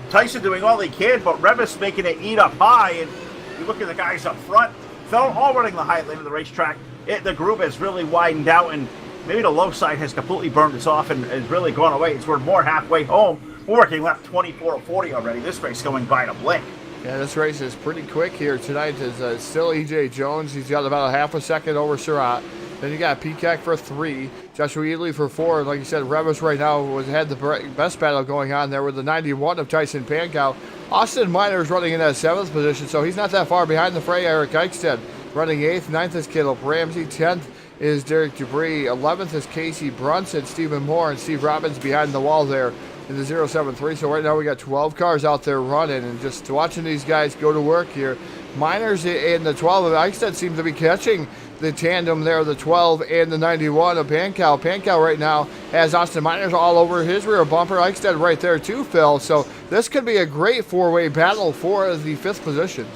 Tyson doing all he can, but Revis making it eat up high. And you look at the guys up front, they're all running the high lane of the racetrack. The group has really widened out, and maybe the low side has completely burned us off and has really gone away. We're more halfway home. We're working lap 24 or 40 already. This race going by in a blink. Yeah, this race is pretty quick here tonight. Is still E.J. Jones. He's got about a half a second over Surratt. Then you got Peacock for 3, Joshua Ely for 4. And like you said, Revis right now had the best battle going on there with the 91 of Tyson Pancal. Austin Miners running in that 7th position, so he's not that far behind the fray. Eric Eichstadt running 8th. 9th is Caleb Ramsey. 10th is Derek Dupree. 11th is Casey Brunson, Stephen Moore, and Steve Robbins behind the wall there in the 073. So right now we got 12 cars out there running, and just watching these guys go to work here. Miners in the 12 of Eichstadt seem to be catching the tandem there, the 12 and the 91 of Pancal. Pancal right now has Austin Miners all over his rear bumper. Eichstadt right there too, Phil. So this could be a great 4-way battle for the 5th position.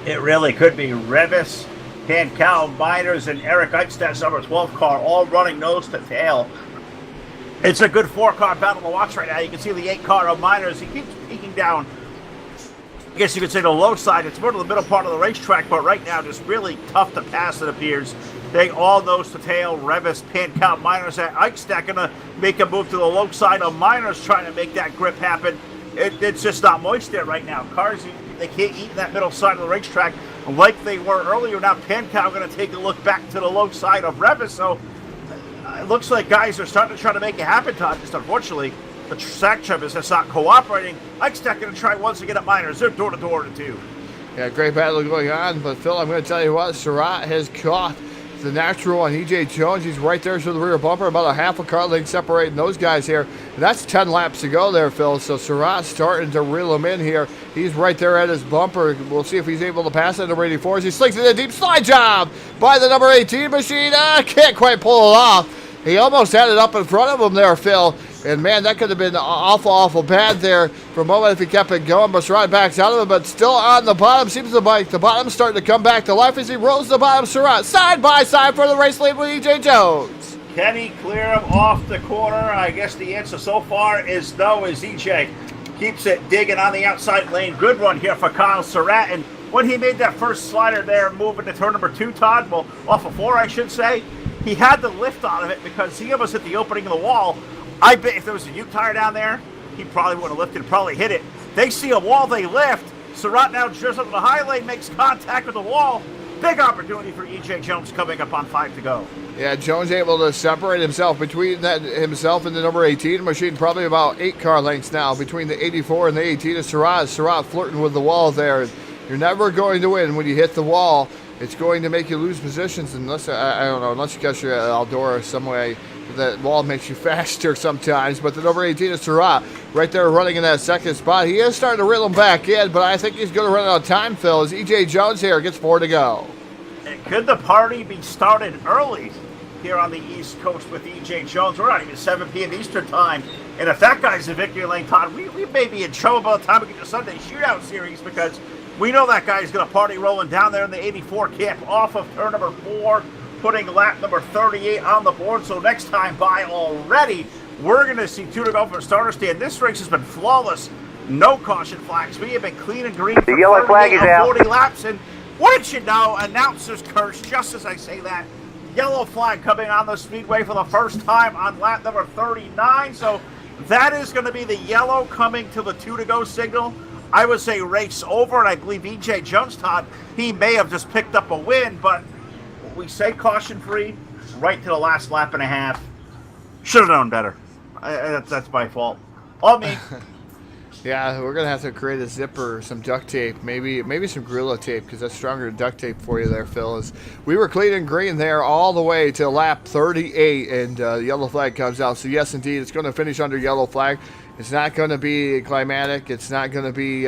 It really could be. Revis, Pancal, Miners, and Eric Eichstadt's number 12 car all running nose to tail. It's a good 4-car battle to watch right now. You can see the 8 car of Miners. He keeps peeking down I guess you could say the low side. It's more to the middle part of the racetrack, but right now just really tough to pass, it appears. They all nose to tail. Revis, Pankow, Miners at Eichstadt going to make a move to the low side of Miners, trying to make that grip happen. It's just not moist there right now. Cars, they can't eat that middle side of the racetrack like they were earlier. Now Pankow going to take a look back to the low side of Revis. So it looks like guys are starting to try to make it happen, Todd. Just unfortunately, the track surface is not cooperating. Eichstadt going to try once again at Miners. They're door-to-door to 2. Yeah, great battle going on. But, Phil, I'm going to tell you what. Surratt has caught the natural on E.J. Jones. He's right there to the rear bumper. About a half a car length separating those guys here. And that's 10 laps to go there, Phil. So Surratt's starting to reel him in here. He's right there at his bumper. We'll see if he's able to pass it. Number 84 as he slinks in a deep slide job by the number 18 machine. Can't quite pull it off. He almost had it up in front of him there, Phil. And, man, that could have been awful bad there for a moment if he kept it going. But Surratt backs out of it, but still on the bottom. Seems like the bottom's starting to come back to life as he rolls the bottom. Surratt side by side for the race lead with E.J. Jones. Can he clear him off the corner? I guess the answer so far is no, as E.J. keeps it digging on the outside lane. Good run here for Kyle Surratt. And when he made that first slider there, moving to turn number 2, Todd, well, off of 4, I should say, he had the lift out of it because he almost hit the opening of the wall. I bet if there was a Ute tire down there, he probably would have lifted and probably hit it. They see a wall, they lift. Surratt now drifts up the high lane, makes contact with the wall. Big opportunity for E.J. Jones coming up on 5 to go. Yeah, Jones able to separate himself between himself and the number 18 machine. Probably about 8 car lengths now between the 84 and the 18 of Surratt. Surratt flirting with the wall there. You're never going to win when you hit the wall. It's going to make you lose positions unless, I don't know, unless you catch your Aldora some way. That wall makes you faster sometimes, but the number 18 is Surratt right there running in that second spot. He is starting to reel him back in, but I think he's going to run out of time, Phil, as E.J. Jones here gets 4 to go. And could the party be started early here on the East Coast with E.J. Jones? We're not even 7 p.m. Eastern time, and if that guy's in victory lane, Todd, we may be in trouble by the time we get to Sunday Shootout Series because we know that guy's going to party rolling down there in the 84 camp off of turn number 4. Putting lap number 38 on the board. So next time by already, we're going to see 2 to go for starter stand. This race has been flawless. No caution flags. We have been clean and green for the yellow flag is out. 40 laps. And wouldn't you know, announcers curse just as I say that. Yellow flag coming on the speedway for the first time on lap number 39. So that is going to be the yellow coming to the 2 to go signal. I would say race over, and I believe E.J. Jones, Todd, he may have just picked up a win, but we say caution-free right to the last lap and a half. Should have known better. That's my fault. All me. Yeah, we're going to have to create a zipper, some duct tape, maybe some Gorilla tape, because that's stronger than duct tape for you there, Phil. As we were clean and green there all the way to lap 38, and the yellow flag comes out. So, yes, indeed, it's going to finish under yellow flag. It's not going to be climatic. It's not going to be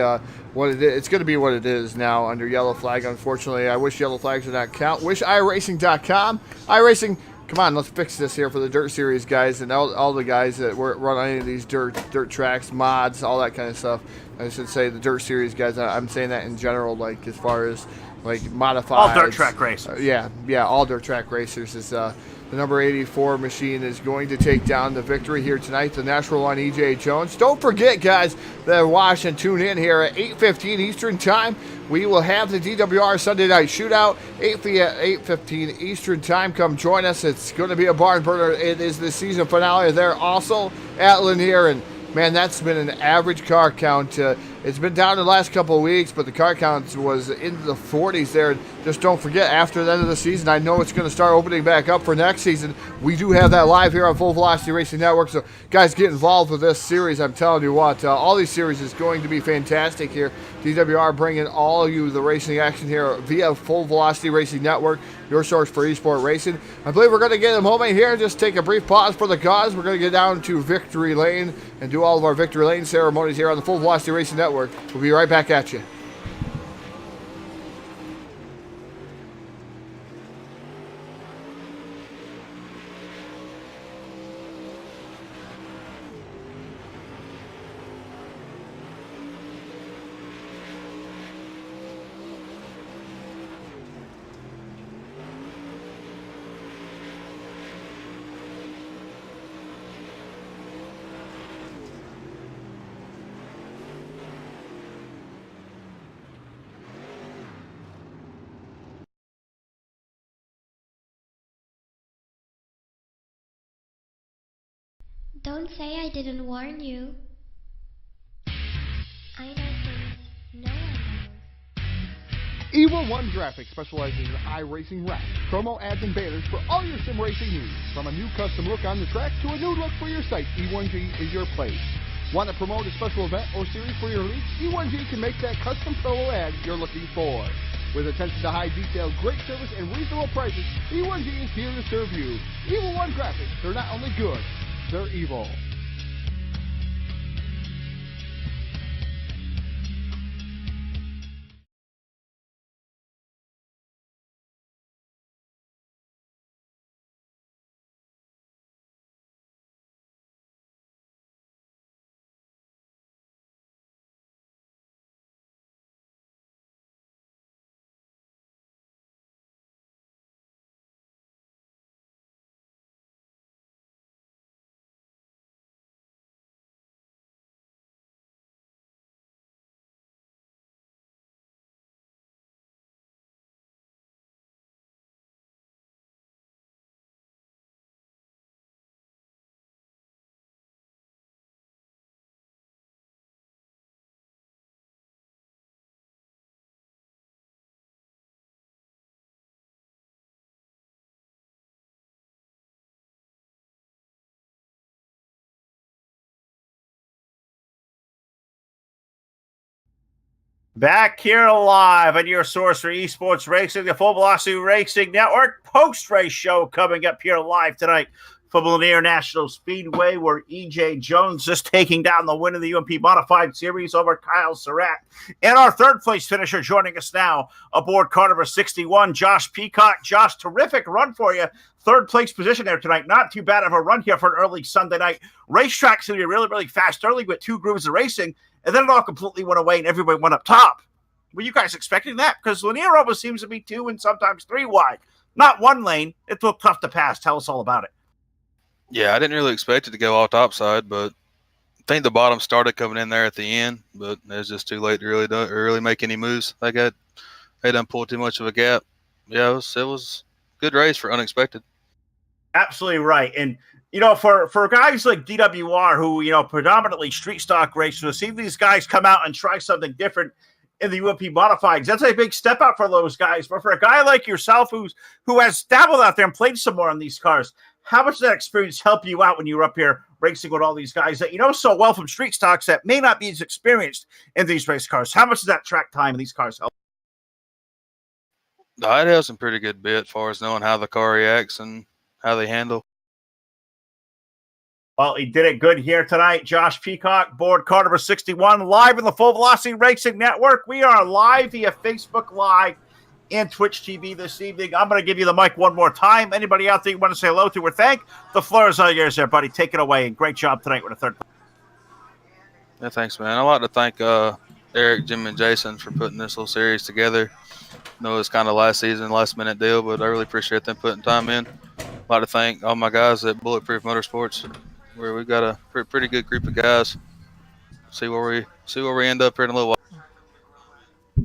what it is. It's going to be what it is now under yellow flag, unfortunately. I wish yellow flags would not count. Wish iRacing.com. iRacing, come on, let's fix this here for the Dirt Series guys and all the guys that run any of these dirt tracks, mods, all that kind of stuff. I should say the Dirt Series guys. I'm saying that in general, like as far as like modified. All dirt track racers. Yeah, all dirt track racers is the number 84 machine is going to take down the victory here tonight. The natural on E.J. Jones. Don't forget, guys, that watch and tune in here at 8:15 Eastern Time. We will have the DWR Sunday Night Shootout, 8:15 Eastern Time. Come join us. It's going to be a barn burner. It is the season finale there also at Lanier. And, man, that's been an average car count. It's been down the last couple of weeks, but the car count was into the 40s there. Just don't forget, after the end of the season, I know it's going to start opening back up for next season. We do have that live here on Full Velocity Racing Network, so guys, get involved with this series. I'm telling you what, all these series is going to be fantastic here. DWR bringing all of you the racing action here via Full Velocity Racing Network, your source for eSport racing. I believe we're going to get a moment here, just take a brief pause for the cause. We're going to get down to Victory Lane and do all of our Victory Lane ceremonies here on the Full Velocity Racing Network. We'll be right back at you. Don't say I didn't warn you. I know things no one knows. E1 Graphics specializes in iRacing wraps, promo ads, and banners for all your sim racing needs. From a new custom look on the track to a new look for your site, E1G is your place. Want to promote a special event or series for your league? E1G can make that custom promo ad you're looking for. With attention to high detail, great service, and reasonable prices, E1G is here to serve you. E1 Graphics, they're not only good, they're evil. Back here live on your source for esports racing, the Full Velocity Racing Network post-race show coming up here live tonight from Lanier National Speedway, where E.J. Jones just taking down the win of the UMP Modified Series over Kyle Surratt. And our third-place finisher joining us now aboard car number 61, Josh Peacock. Josh, terrific run for you. Third-place position there tonight. Not too bad of a run here for an early Sunday night. Racetrack's going to be really, really fast early with two grooves of racing. And then it all completely went away and everybody went up top. Were you guys expecting that? Because Lanier almost seems to be 2 and sometimes 3 wide. Not one lane. It looked tough to pass. Tell us all about it. Yeah, I didn't really expect it to go all topside, but I think the bottom started coming in there at the end, but it was just too late to really make any moves. They done pulled too much of a gap. Yeah, it was a good race for unexpected. Absolutely right. And, you know, for guys like DWR who, you know, predominantly street stock racers, to see these guys come out and try something different in the UMP Modifieds, that's a big step up for those guys. But for a guy like yourself who has dabbled out there and played some more on these cars, how much did that experience help you out when you were up here racing with all these guys that you know so well from street stocks that may not be as experienced in these race cars? How much does that track time in these cars help? It has some pretty good bit as far as knowing how the car reacts and how they handle. Well, he did it good here tonight. Josh Peacock, board car number 61, live in the Full Velocity Racing Network. We are live via Facebook Live and Twitch TV this evening. I'm going to give you the mic one more time. Anybody out there you want to say hello to or thank? The floor is all yours there, buddy. Take it away. And great job tonight with a third. Yeah, thanks, man. I'd like to thank Eric, Jim, and Jason for putting this little series together. I know it was kind of last season, last-minute deal, but I really appreciate them putting time in. I'd like to thank all my guys at Bulletproof Motorsports, where we've got a pretty good group of guys. See where we end up here in a little while.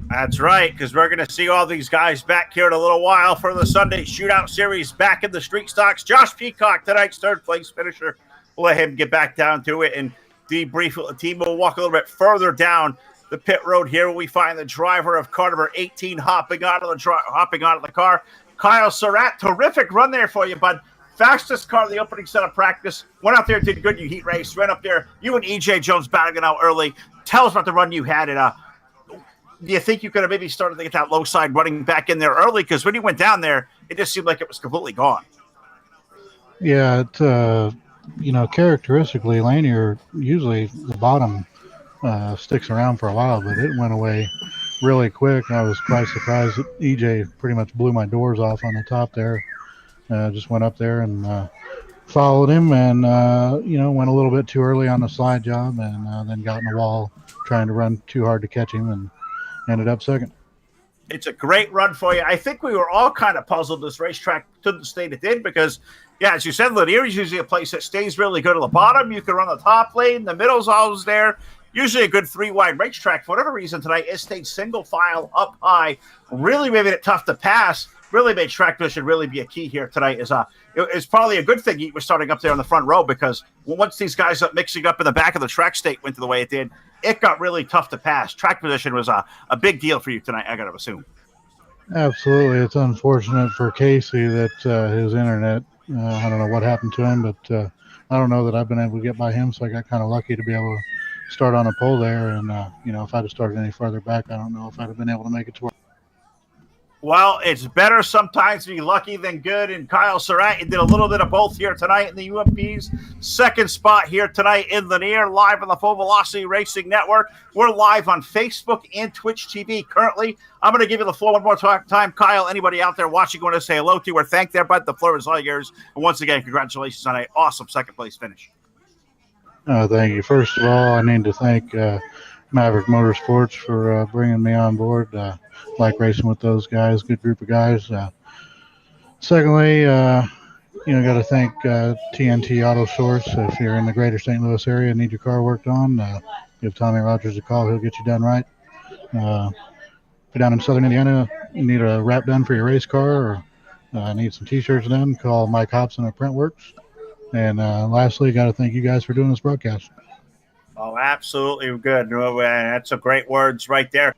That's right, because we're going to see all these guys back here in a little while for the Sunday Shootout Series back in the street stocks. Josh Peacock, tonight's third-place finisher. We'll let him get back down to it and debrief with the team. We'll walk a little bit further down the pit road here where we find the driver of car number 18 hopping out of the car. Kyle Surratt, terrific run there for you, bud. Fastest car in the opening set of practice. Went out there, did good. You heat race. Ran up there. You and E.J. Jones battling out early. Tell us about the run you had. Do you think you could have maybe started to get that low side running back in there early? Because when you went down there, it just seemed like it was completely gone. Yeah, characteristically, Lanier, usually the bottom sticks around for a while, but it went away really quick. I was quite surprised that EJ pretty much blew my doors off on the top there. Just went up there and followed him and, went a little bit too early on the slide job and then got in the wall trying to run too hard to catch him and ended up second. It's a great run for you. I think we were all kind of puzzled this racetrack to the state it did because, yeah, as you said, Lanier is usually a place that stays really good at the bottom. You can run the top lane. The middle's always there. Usually a good 3-wide racetrack. For whatever reason tonight, it stayed single file up high, really making it tough to pass. really made track position really be a key here tonight. It's probably a good thing he was starting up there on the front row, because once these guys up mixing up in the back of the track state went the way it did, it got really tough to pass. Track position was a big deal for you tonight, I got to assume. Absolutely. It's unfortunate for Casey that his internet, I don't know what happened to him, but I don't know that I've been able to get by him, so I got kind of lucky to be able to start on a pole there. And, if I'd have started any further back, I don't know if I'd have been able to make it to where. Well, it's better sometimes to be lucky than good, and Kyle Surratt did a little bit of both here tonight in the UMP's second spot here tonight in Lanier, live on the Full Velocity Racing Network. We're live on Facebook and Twitch TV currently. I'm going to give you the floor one more time. Kyle, anybody out there watching want to say hello to or thank their bud, the floor is all yours. And once again, congratulations on an awesome second-place finish. Thank you. First of all, I need to thank Maverick Motorsports for bringing me on board. Like racing with those guys, good group of guys. Secondly, got to thank TNT Auto Source. If you're in the greater St. Louis area and need your car worked on, give Tommy Rogers a call. He'll get you done right. If you're down in Southern Indiana, you need a wrap done for your race car, or need some T-shirts done, call Mike Hobson at Printworks. And lastly, got to thank you guys for doing this broadcast. Oh, absolutely good. That's some great words right there.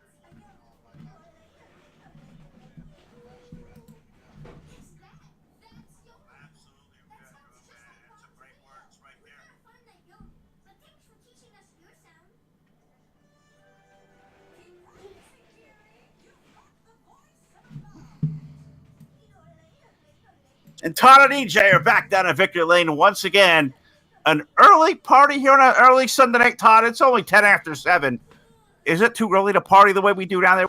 And Todd and EJ are back down at Victory Lane once again. An early party here on an early Sunday night, Todd. It's only 10 after 7. Is it too early to party the way we do down there?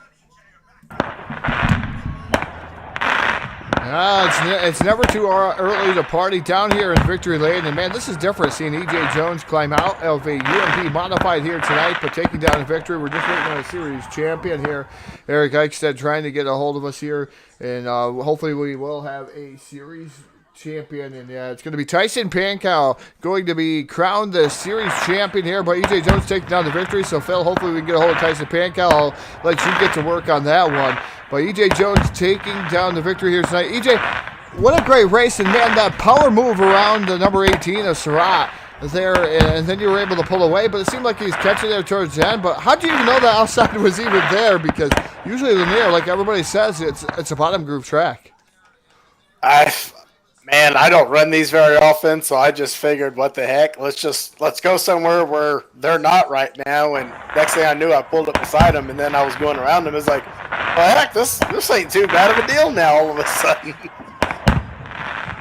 It's never too early to party down here in Victory Lane. And, man, this is different seeing E.J. Jones climb out of a UMP modified here tonight, but taking down a victory. We're just waiting on a series champion here. Eric Eichstadt trying to get a hold of us here. And hopefully we will have a series champion. And it's going to be Tyson Pankow going to be crowned the series champion here, but E.J. Jones taking down the victory. So, Phil, hopefully we can get a hold of Tyson Pankow. I'll let you get to work on that one. But E.J. Jones taking down the victory here tonight. E.J., what a great race. And, man, that power move around the number 18 of Surratt there, and then you were able to pull away. But it seemed like he's catching there towards the end. But how do you even know that outside was even there? Because usually Lanier, like everybody says, it's a bottom groove track. Man, I don't run these very often, so I just figured, what the heck? Let's go somewhere where they're not right now. And next thing I knew, I pulled up beside them, and then I was going around them. It's like, well, heck, this ain't too bad of a deal now. All of a sudden.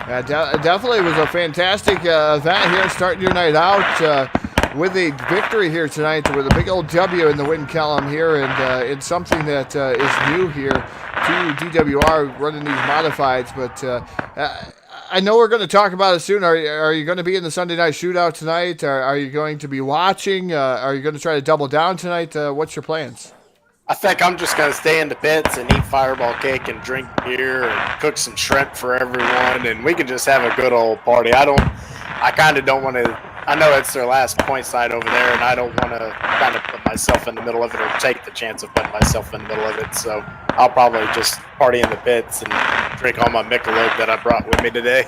Yeah, definitely was a fantastic event here, starting your night out with a victory here tonight, with a big old W in the win column here, and it's something that is new here to DWR running these modifieds. But I know we're going to talk about it soon. Are you going to be in the Sunday night shootout tonight? Are you going to be watching? Are you going to try to double down tonight? What's your plans? I think I'm just going to stay in the pits and eat fireball cake and drink beer and cook some shrimp for everyone, and we can just have a good old party. I kind of don't want to. I know it's their last points night over there, and I don't want to kind of put myself in the middle of it or take the chance of putting myself in the middle of it. So I'll probably just party in the pits and drink all my Michelob that I brought with me today.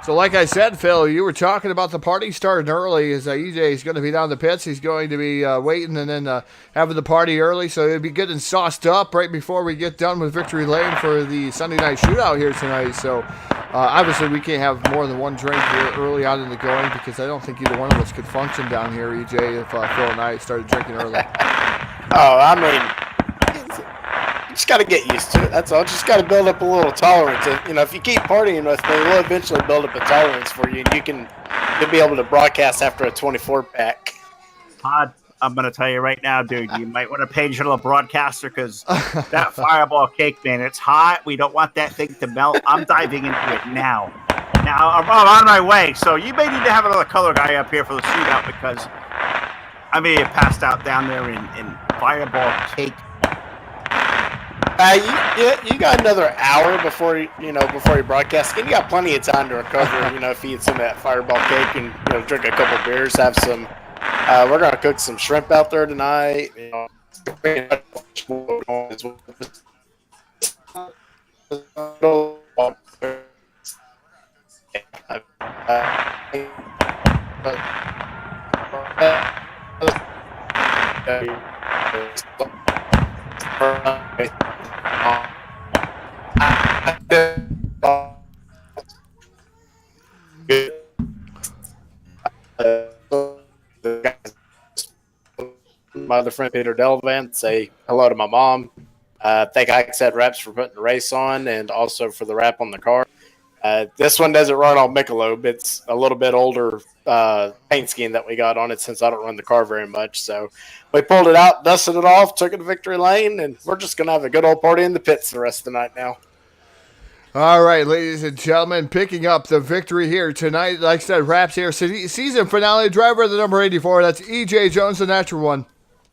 So like I said, Phil, you were talking about the party starting early. As EJ is going to be down in the pits. He's going to be waiting and then having the party early. So it'll be getting sauced up right before we get done with Victory Lane for the Sunday night shootout here tonight. So obviously we can't have more than one drink here early on in the going, because I don't think either one of us could function down here, EJ, if Phil and I started drinking early. I mean, you just got to get used to it. That's all. Just got to build up a little tolerance. If you keep partying with me, we'll eventually build up a tolerance for you, and you'll be able to broadcast after a 24-pack. Todd, I'm going to tell you right now, dude, you might want to page your little broadcaster, because that fireball cake, man, it's hot. We don't want that thing to melt. I'm diving into it now. Now, I'm on my way. So you may need to have another color guy up here for the shootout, because I may have passed out down there in fireball cake. You got another hour before you broadcast, and you got plenty of time to recover. If you eat some of that fireball cake and drink a couple beers, have some. We're gonna cook some shrimp out there tonight. My other friend Peter Delvan, say hello to my mom. Thank Eichstadt Reps for putting the race on, and also for the wrap on the car. This one doesn't run on Michelob. It's a little bit older paint scheme that we got on it since I don't run the car very much. So we pulled it out, dusted it off, took it to victory lane, and we're just going to have a good old party in the pits the rest of the night now. All right, ladies and gentlemen, picking up the victory here tonight. Like I said, wraps here. Season finale driver of the number 84. That's E.J. Jones, the natural one.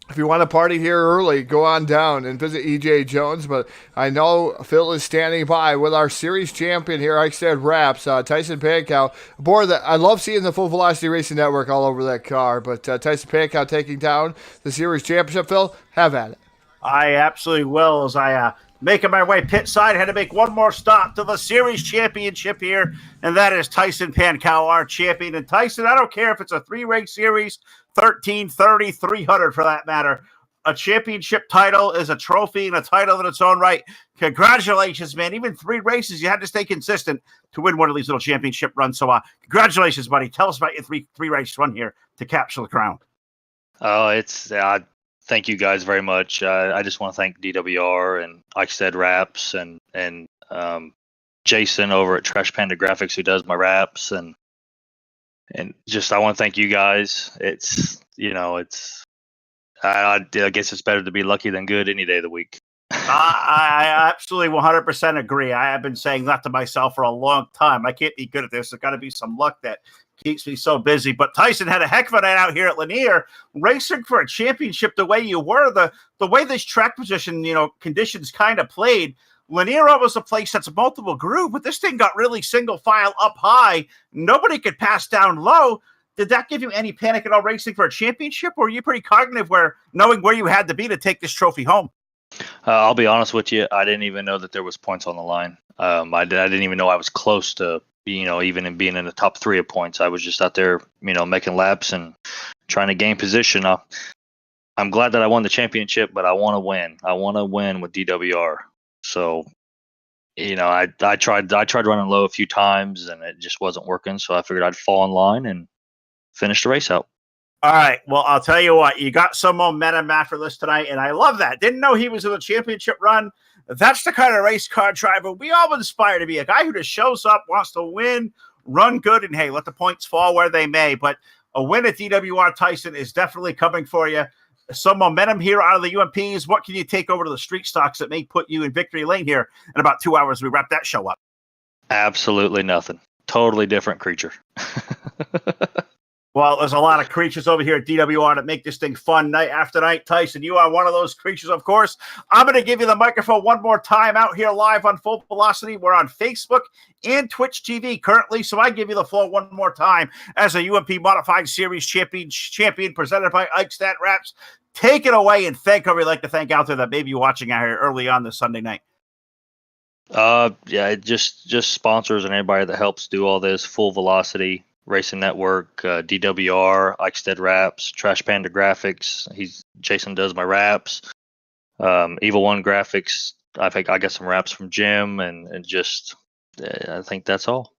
If you want to party here early, go on down and visit E.J. Jones. But I know Phil is standing by with our series champion here, Eichstadt Wraps, Tyson Pankow. Aboard that, I love seeing the Full Velocity Racing Network all over that car. But Tyson Pankow taking down the series championship. Phil, have at it. I absolutely will. As I making my way pit side, had to make one more stop to the series championship here, and that is Tyson Pankow, our champion. And Tyson, I don't care if it's a 3-race series, 13, 30, 300 for that matter. A championship title is a trophy and a title in its own right. Congratulations, man. Even 3 races, you had to stay consistent to win one of these little championship runs. So congratulations, buddy. Tell us about your three-race run here to capture the crown. Oh, it's thank you guys very much. I just want to thank DWR and Eichstadt Wraps and Jason over at Trash Panda Graphics who does my wraps and just I want to thank you guys. It's I guess it's better to be lucky than good any day of the week. I absolutely 100% agree. I have been saying that to myself for a long time. I can't be good at this. There's got to be some luck that keeps me so busy. But Tyson had a heck of a night out here at Lanier, racing for a championship the way you were. The way this track position, conditions kind of played. Lanier was a place that's a multiple groove, but this thing got really single file up high. Nobody could pass down low. Did that give you any panic at all racing for a championship, or were you pretty cognitive knowing where you had to be to take this trophy home? I'll be honest with you. I didn't even know that there was points on the line. I didn't even know I was close to, even in being in the top 3 of points. I was just out there, making laps and trying to gain position. I'm glad that I won the championship, but I want to win. I want to win with DWR. So, I tried running low a few times and it just wasn't working. So I figured I'd fall in line and finish the race out. All right. Well, I'll tell you what, you got some momentum after this tonight, and I love that. Didn't know he was in a championship run. That's the kind of race car driver we all aspire to be, a guy who just shows up, wants to win, run good, and, hey, let the points fall where they may. But a win at DWR, Tyson, is definitely coming for you. Some momentum here out of the UMPs. What can you take over to the street stocks that may put you in victory lane here in about 2 hours? We wrap that show up. Absolutely nothing. Totally different creature. Well, there's a lot of creatures over here at DWR that make this thing fun night after night. Tyson, you are one of those creatures, of course. I'm going to give you the microphone one more time out here live on Full Velocity. We're on Facebook and Twitch TV currently, so I give you the floor one more time as a UMP Modified Series champion presented by Eichstadt Wraps. Take it away and thank whoever you'd like to thank out there that may be watching out here early on this Sunday night. Yeah, just sponsors and everybody that helps do all this. Full Velocity Racing Network, DWR, Eichstadt Wraps, Trash Panda Graphics. Jason does my wraps. Evil One Graphics. I think I got some wraps from Jim, and just I think that's all.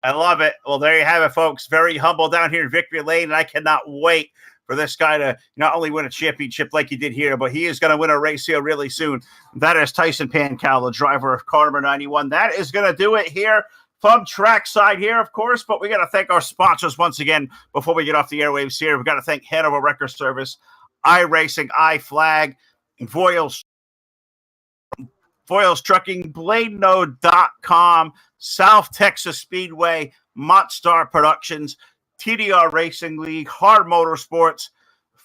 I love it. Well, there you have it, folks. Very humble down here in Victory Lane, and I cannot wait for this guy to not only win a championship like he did here, but he is going to win a race here really soon. That is Tyson Pankow, the driver of car number 91. That is going to do it here from trackside here, of course, but we got to thank our sponsors once again before we get off the airwaves here. We've got to thank Hanover Record Service, iRacing, iFlag, and Voiles Trucking, BladeNode.com, South Texas Speedway, Montstar Productions, TDR Racing League, Hard Motorsports,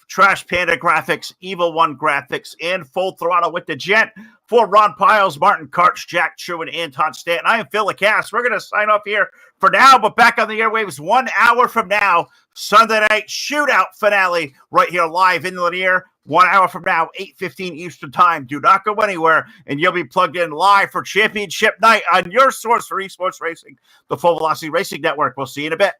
Trash Panda Graphics, Evil One Graphics, and Full Throttle with the Gent. For Ron Piles, Martin Karch, Jack True, and Anton Stanton, I am Phil LeCass. We're going to sign off here for now, but back on the airwaves 1 hour from now, Sunday night shootout finale right here live in Lanier. 1 hour from now, 8:15 Eastern Time. Do not go anywhere, and you'll be plugged in live for championship night on your source for esports racing, the Full Velocity Racing Network. We'll see you in a bit.